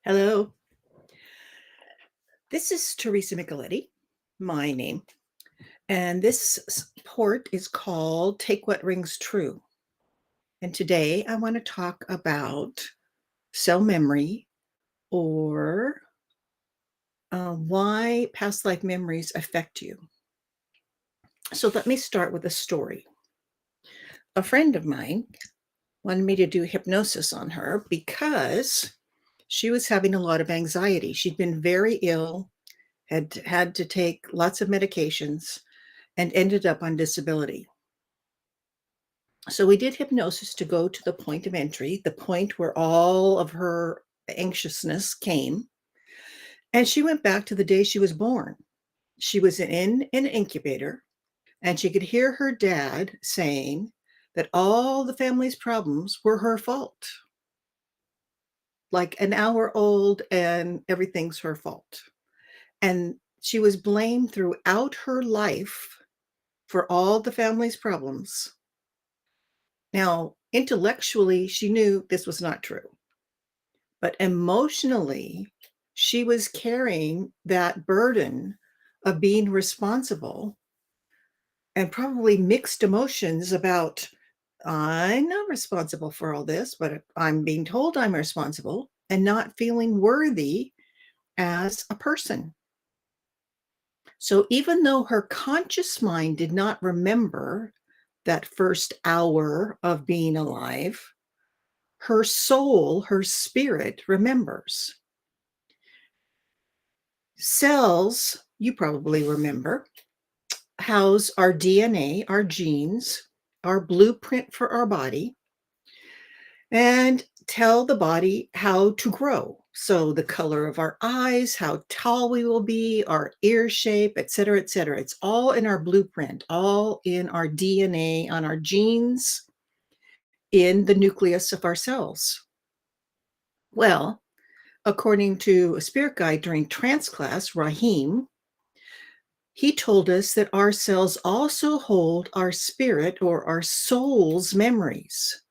Hello. This is Teresa Micheletti, my name. And this port is called Take What Rings True. And today I want to talk about cell memory or why past life memories affect you. So let me start with a story. A friend of mine wanted me to do hypnosis on her because she was having a lot of anxiety. She'd been very ill, had had to take lots of medications, and ended up on disability. So we did hypnosis to go to the point of entry, the point where all of her anxiousness came. And she went back to the day she was born. She was in an incubator, and she could hear her dad saying that all the family's problems were her fault. Like an hour old, and everything's her fault. And she was blamed throughout her life for all the family's problems. Now, intellectually, she knew this was not true, but emotionally, she was carrying that burden of being responsible and probably mixed emotions about, I'm not responsible for all this, but I'm being told I'm responsible, and not feeling worthy as a person. So even though her conscious mind did not remember that first hour of being alive, her soul, her spirit remembers. Cells, you probably remember, house our DNA, our genes, our blueprint for our body, and tell the body how to grow. So the color of our eyes, how tall we will be, our ear shape, et cetera, et cetera. It's all in our blueprint, all in our DNA, on our genes, in the nucleus of our cells. Well, according to a spirit guide during trance class, Rahim, he told us that our cells also hold our spirit or our soul's memories.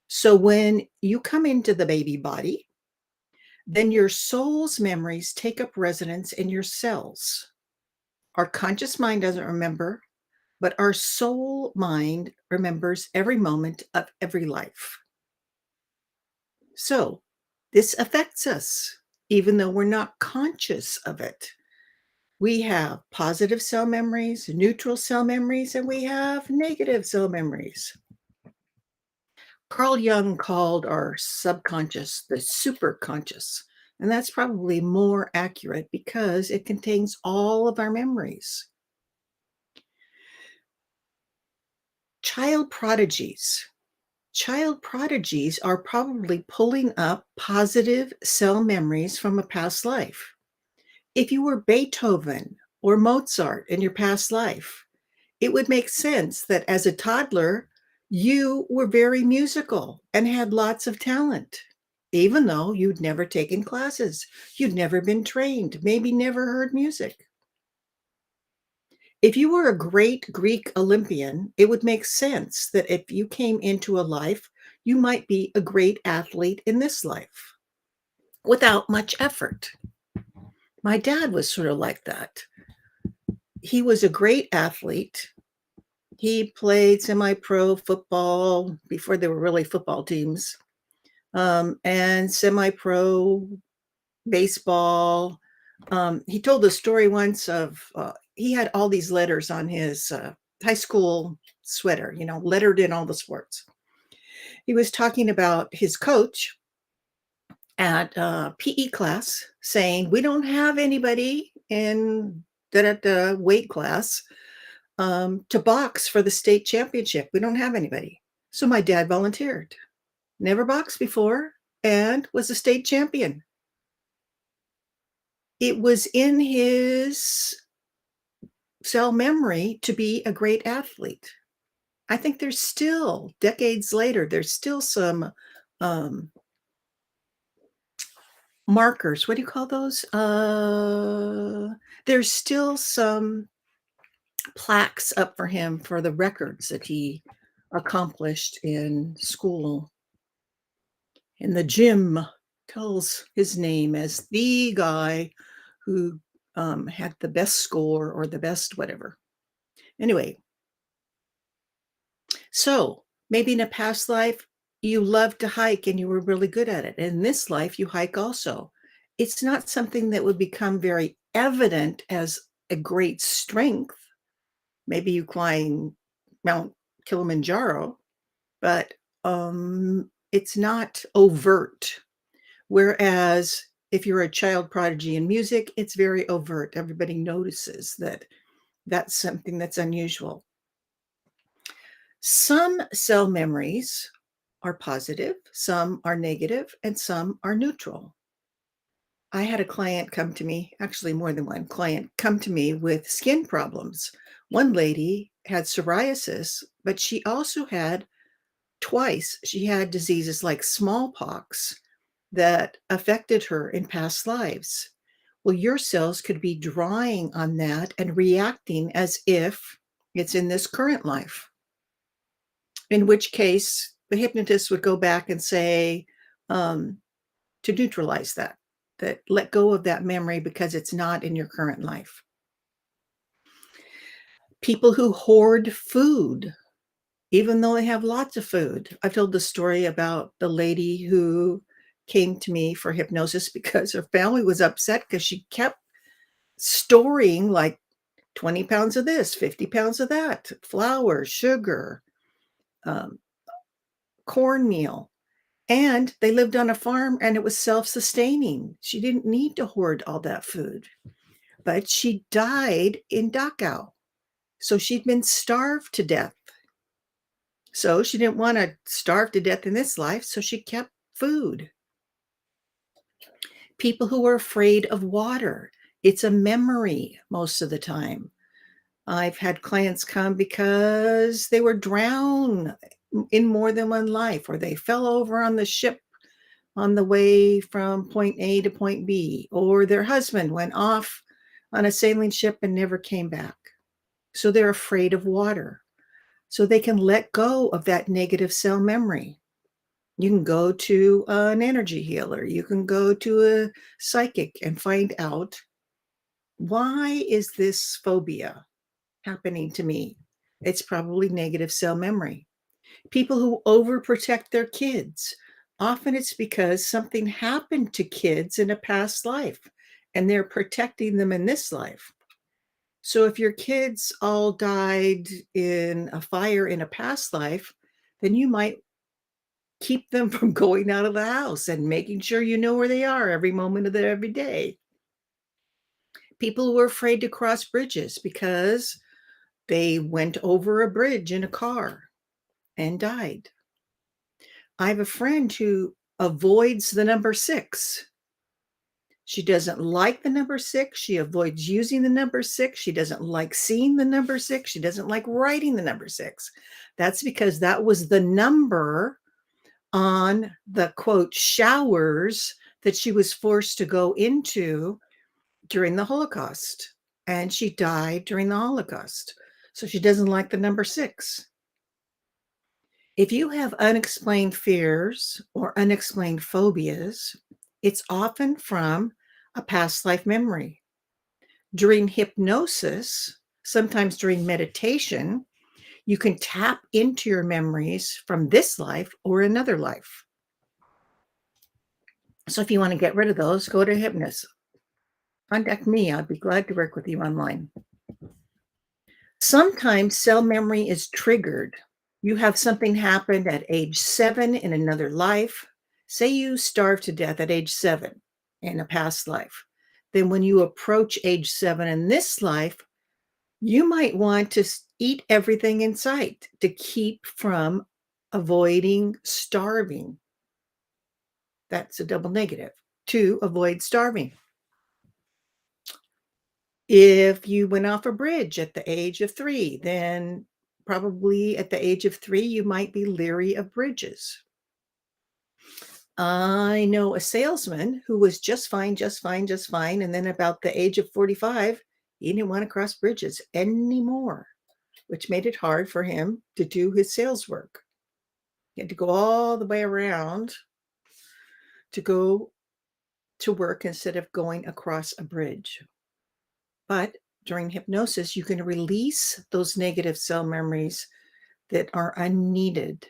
So when you come into the baby body, then your soul's memories take up residence in your cells. Our conscious mind doesn't remember, but our soul mind remembers every moment of every life. So this affects us, even though we're not conscious of it. We have positive cell memories, neutral cell memories, and we have negative cell memories. Carl Jung called our subconscious the superconscious, and that's probably more accurate because it contains all of our memories. Child prodigies. Child prodigies are probably pulling up positive cell memories from a past life. If you were Beethoven or Mozart in your past life, it would make sense that as a toddler, you were very musical and had lots of talent, even though you'd never taken classes, you'd never been trained, maybe never heard music. If you were a great Greek Olympian, it would make sense that if you came into a life, you might be a great athlete in this life without much effort. My dad was sort of like that. He was a great athlete. He played semi-pro football before there were really football teams, and semi-pro baseball. He told the story once of he had all these letters on his high school sweater, lettered in all the sports. He was talking about his coach at PE class saying, "We don't have anybody in the weight class to box for the state championship. We don't have anybody." So my dad volunteered. Never boxed before and was a state champion. It was in his cell memory to be a great athlete. I think there's still, decades later, there's still some markers. What do you call those? There's still some plaques up for him for the records that he accomplished in school, in the gym, tells his name as the guy who had the best score or the best whatever. Anyway, so maybe in a past life, you loved to hike and you were really good at it. In this life, you hike also. It's not something that would become very evident as a great strength. Maybe you climb Mount Kilimanjaro, but it's not overt. Whereas if you're a child prodigy in music, it's very overt. Everybody notices that that's something that's unusual. Some cell memories are positive, some are negative, and some are neutral. I had a client come to me, actually more than one client come to me with skin problems. One lady had psoriasis, but she also had twice, she had diseases like smallpox that affected her in past lives. Well, your cells could be drawing on that and reacting as if it's in this current life. In which case, the hypnotist would go back and say, um, to neutralize that, that let go of that memory because it's not in your current life. People who hoard food, even though they have lots of food. I've told the story about the lady who came to me for hypnosis because her family was upset because she kept storing like 20 pounds of this, 50 pounds of that, flour, sugar, um, cornmeal. And they lived on a farm and it was self-sustaining. She didn't need to hoard all that food. But she died in Dachau. So she'd been starved to death. So she didn't want to starve to death in this life, so she kept food. People who are afraid of water, it's a memory most of the time. I've had clients come because they were drowned in more than one life, or they fell over on the ship on the way from point A to point B, or their husband went off on a sailing ship and never came back. So they're afraid of water. So they can let go of that negative cell memory. You can go to an energy healer. You can go to a psychic and find out, why is this phobia happening to me? It's probably negative cell memory. People who overprotect their kids, often it's because something happened to kids in a past life and they're protecting them in this life. So if your kids all died in a fire in a past life, then you might keep them from going out of the house and making sure you know where they are every moment of their every day. People who are afraid to cross bridges because they went over a bridge in a car and died. I have a friend who avoids the number 6. She doesn't like the number 6. She avoids using the number 6. She doesn't like seeing the number 6. She doesn't like writing the number 6. That's because that was the number on the quote showers that she was forced to go into during the Holocaust. And she died during the Holocaust. So she doesn't like the number 6. If you have unexplained fears or unexplained phobias, it's often from a past life memory. During hypnosis, sometimes during meditation, you can tap into your memories from this life or another life. So if you want to get rid of those, go to hypnosis. Contact me. I'd be glad to work with you online. Sometimes cell memory is triggered. You have something happen at age 7 in another life. Say you starved to death at age 7 in a past life. Then when you approach age 7 in this life, you might want to eat everything in sight to keep from avoiding starving. That's a double negative, to avoid starving. If you went off a bridge at the age of 3, then probably at the age of 3, you might be leery of bridges. I know a salesman who was just fine, just fine, just fine. And then about the age of 45, he didn't want to cross bridges anymore, which made it hard for him to do his sales work. He had to go all the way around to go to work instead of going across a bridge. But during hypnosis, you can release those negative cell memories that are unneeded.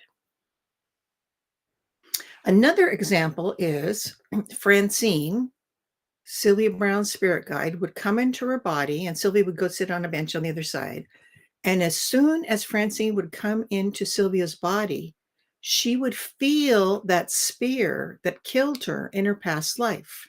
Another example is Francine, Sylvia Brown's spirit guide, would come into her body, and Sylvia would go sit on a bench on the other side. And as soon as Francine would come into Sylvia's body, she would feel that spear that killed her in her past life.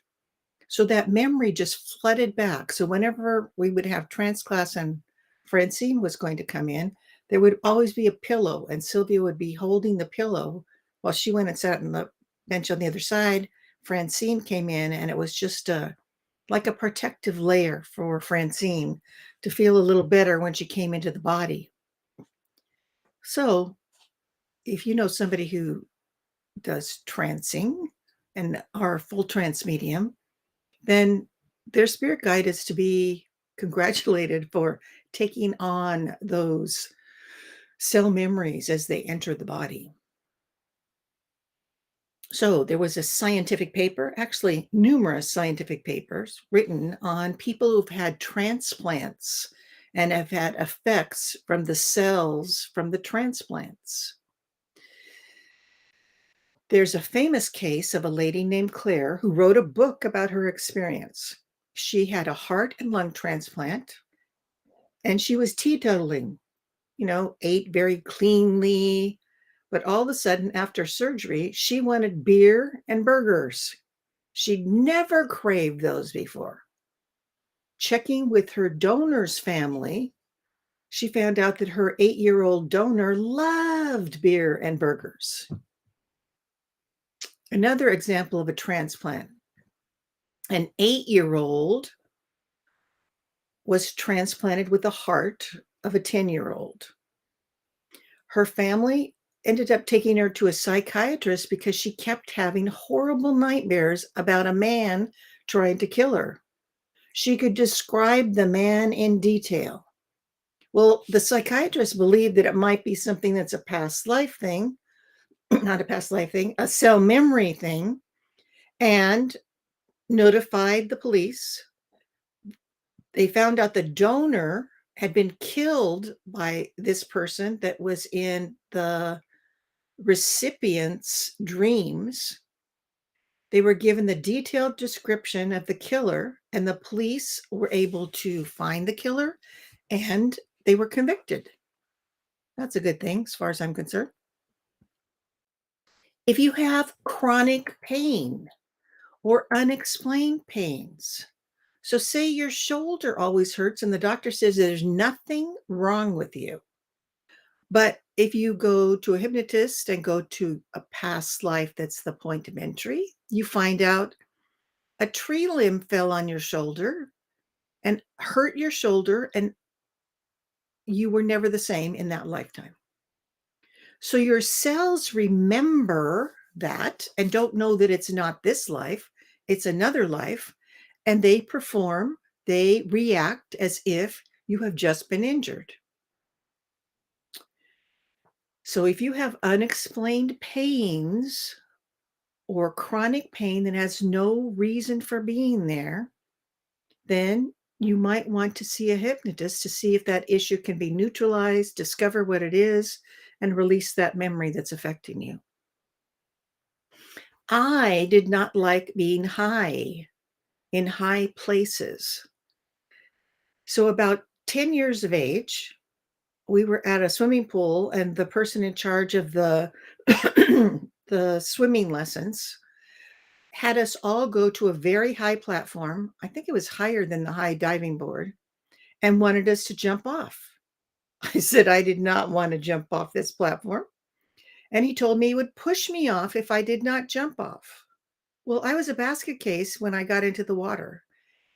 So that memory just flooded back. So whenever we would have trance class and Francine was going to come in, there would always be a pillow, and Sylvia would be holding the pillow while she went and sat on the bench on the other side. Francine came in, and it was just like a protective layer for Francine to feel a little better when she came into the body. So if you know somebody who does trancing and are a full trance medium, then their spirit guide is to be congratulated for taking on those cell memories as they enter the body. So there was a scientific paper, actually numerous scientific papers written on people who've had transplants and have had effects from the cells from the transplants. There's a famous case of a lady named Claire who wrote a book about her experience. She had a heart and lung transplant, and she was teetotaling, ate very cleanly. But all of a sudden, after surgery, she wanted beer and burgers. She'd never craved those before. Checking with her donor's family, she found out that her 8-year-old donor loved beer and burgers. Another example of a transplant. An 8-year-old was transplanted with the heart of a 10-year-old. Her family ended up taking her to a psychiatrist because she kept having horrible nightmares about a man trying to kill her. She could describe the man in detail. Well, the psychiatrist believed that it might be something that's a past life thing, not a past life thing, a cell memory thing, and notified the police. They found out the donor had been killed by this person that was in the recipient's dreams. They were given the detailed description of the killer, and the police were able to find the killer, and they were convicted. That's a good thing as far as I'm concerned. If you have chronic pain or unexplained pains, so say your shoulder always hurts and the doctor says there's nothing wrong with you. But if you go to a hypnotist and go to a past life that's the point of entry, you find out a tree limb fell on your shoulder and hurt your shoulder, and you were never the same in that lifetime. So your cells remember that and don't know that it's not this life, it's another life, and they react as if you have just been injured. So if you have unexplained pains or chronic pain that has no reason for being there, then you might want to see a hypnotist to see if that issue can be neutralized, discover what it is, and release that memory that's affecting you. I did not like being high in high places. So about 10 years of age, we were at a swimming pool, and the person in charge of the the swimming lessons had us all go to a very high platform. I think it was higher than the high diving board, and wanted us to jump off. I said I did not want to jump off this platform. And he told me he would push me off if I did not jump off. Well, I was a basket case when I got into the water.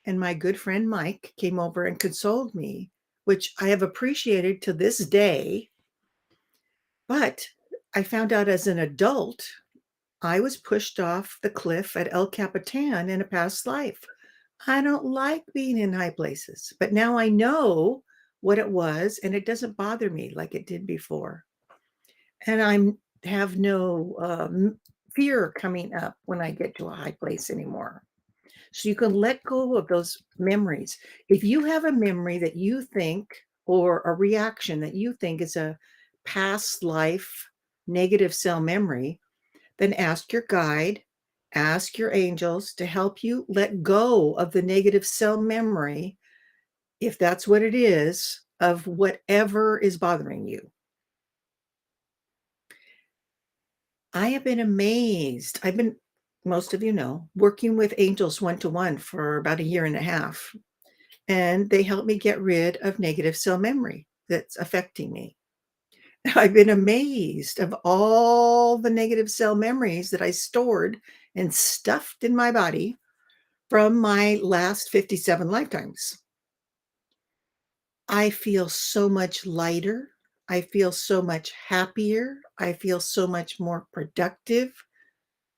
And my good friend Mike came over and consoled me, which I have appreciated to this day. But I found out as an adult, I was pushed off the cliff at El Capitan in a past life. I don't like being in high places, but now I know what it was, and it doesn't bother me like it did before. And I have no fear coming up when I get to a high place anymore. So you can let go of those memories. If you have a memory that you think, or a reaction that you think is a past life negative cell memory, then ask your guide, ask your angels to help you let go of the negative cell memory, if that's what it is, of whatever is bothering you. I have been amazed. I've been, most of you know, working with angels one to one for about a year and a half, and they help me get rid of negative cell memory that's affecting me. I've been amazed of all the negative cell memories that I stored and stuffed in my body from my last 57 lifetimes. I feel so much lighter. I feel so much happier. I feel so much more productive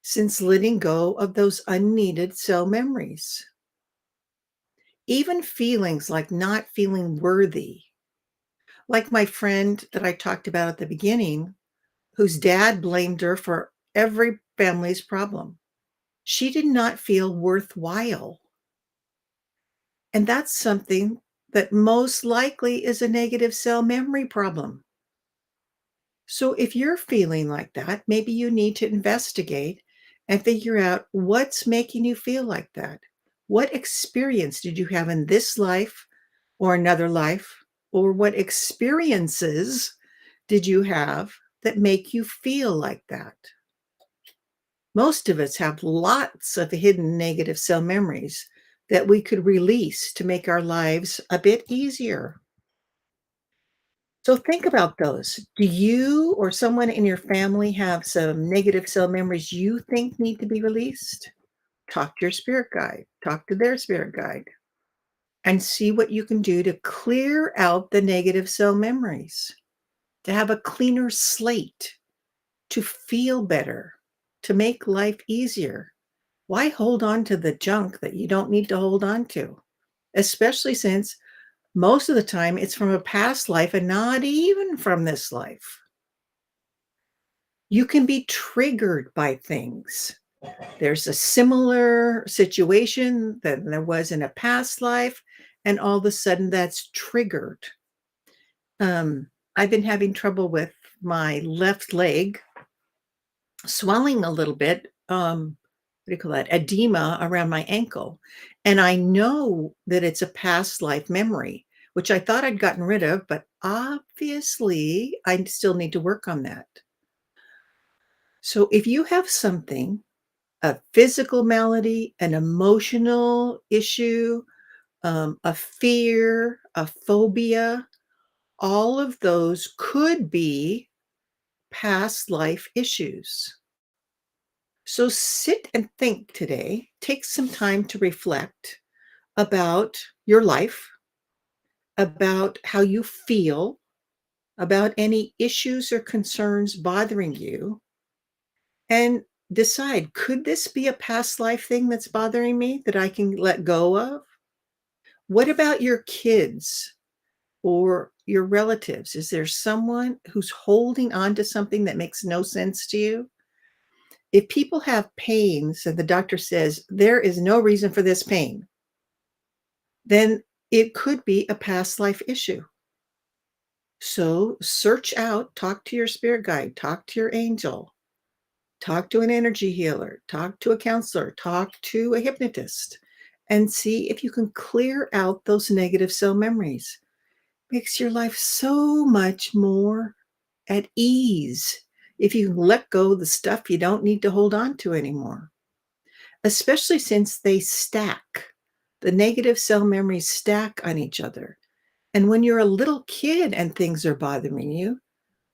since letting go of those unneeded cell memories. Even feelings like not feeling worthy, like my friend that I talked about at the beginning, whose dad blamed her for every family's problem. She did not feel worthwhile. And that's something that most likely is a negative cell memory problem. So if you're feeling like that, maybe you need to investigate and figure out what's making you feel like that. What experience did you have in this life or another life? Or what experiences did you have that make you feel like that? Most of us have lots of hidden negative cell memories that we could release to make our lives a bit easier. So think about those. Do you or someone in your family have some negative cell memories you think need to be released? Talk to your spirit guide, talk to their spirit guide, and see what you can do to clear out the negative cell memories, to have a cleaner slate, to feel better, to make life easier. Why hold on to the junk that you don't need to hold on to? Especially since most of the time it's from a past life and not even from this life. You can be triggered by things. There's a similar situation that there was in a past life, and all of a sudden that's triggered. I've been having trouble with my left leg swelling a little bit. What do you call that? Edema around my ankle. And I know that it's a past life memory, which I thought I'd gotten rid of, but obviously I still need to work on that. So if you have something, a physical malady, an emotional issue, a fear, a phobia, all of those could be past life issues. So sit and think today. Take some time to reflect about your life, about how you feel, about any issues or concerns bothering you, and decide, could this be a past life thing that's bothering me that I can let go of? What about your kids or your relatives? Is there someone who's holding on to something that makes no sense to you? If people have pains and the doctor says there is no reason for this pain, then it could be a past life issue. So search out, talk to your spirit guide, talk to your angel, talk to an energy healer, talk to a counselor, talk to a hypnotist, and see if you can clear out those negative cell memories. Makes your life so much more at ease if you can let go of the stuff you don't need to hold on to anymore, especially since they stack. The negative cell memories stack on each other. And when you're a little kid and things are bothering you,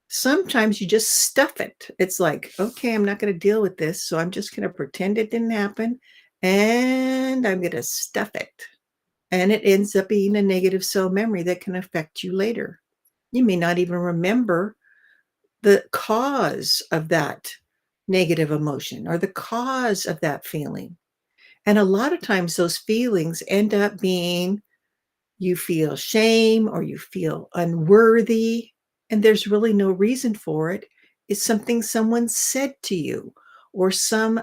sometimes you just stuff it. It's like, okay, I'm not going to deal with this. So I'm just going to pretend it didn't happen and I'm going to stuff it. And it ends up being a negative cell memory that can affect you later. You may not even remember the cause of that negative emotion or the cause of that feeling. And a lot of times those feelings end up being you feel shame or you feel unworthy, and there's really no reason for it. It's something someone said to you or some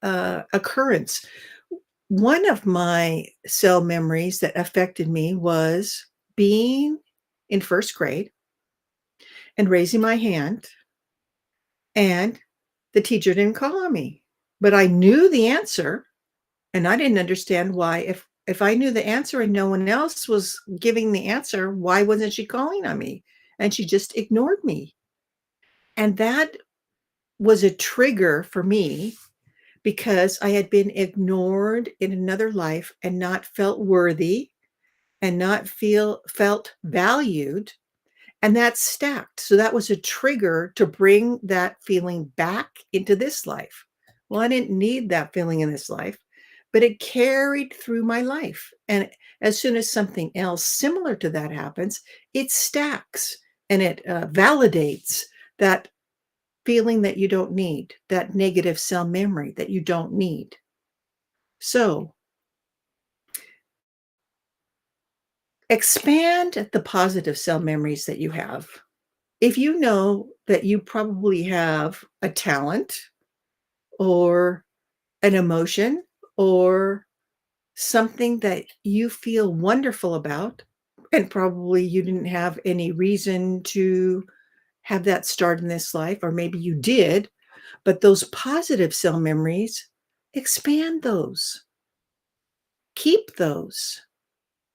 occurrence. One of my cell memories that affected me was being in first grade and raising my hand, and the teacher didn't call on me. But I knew the answer, and I didn't understand why. If I knew the answer and no one else was giving the answer, why wasn't she calling on me? And she just ignored me. And that was a trigger for me because I had been ignored in another life and not felt worthy and not felt valued, and that stacked. So that was a trigger to bring that feeling back into this life. Well, I didn't need that feeling in this life, but it carried through my life. And as soon as something else similar to that happens, it stacks and it validates that feeling that you don't need, that negative cell memory that you don't need. So expand the positive cell memories that you have. If you know that you probably have a talent or an emotion or something that you feel wonderful about, and probably you didn't have any reason to have that start in this life, or maybe you did, but those positive cell memories, expand those, keep those.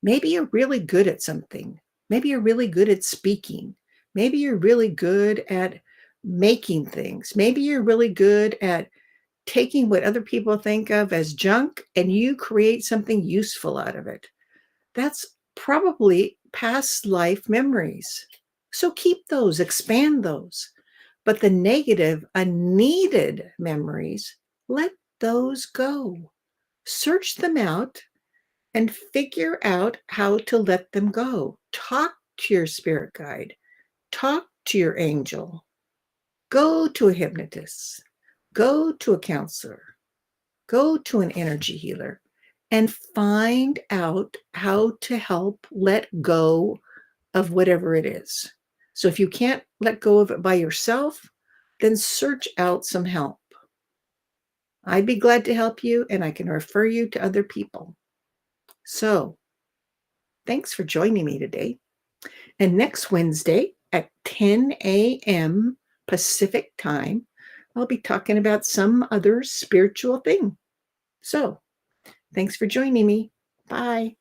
Maybe you're really good at something. Maybe you're really good at speaking. Maybe you're really good at making things. Maybe you're really good at taking what other people think of as junk and you create something useful out of it. That's probably past life memories. So keep those, expand those. But the negative, unneeded memories, let those go. Search them out and figure out how to let them go. Talk to your spirit guide, talk to your angel, go to a hypnotist, go to a counselor, go to an energy healer, and find out how to help let go of whatever it is. So if you can't let go of it by yourself, then search out some help. I'd be glad to help you, and I can refer you to other people. So thanks for joining me today. And next Wednesday at 10 a.m. Pacific time, I'll be talking about some other spiritual thing. So thanks for joining me. Bye.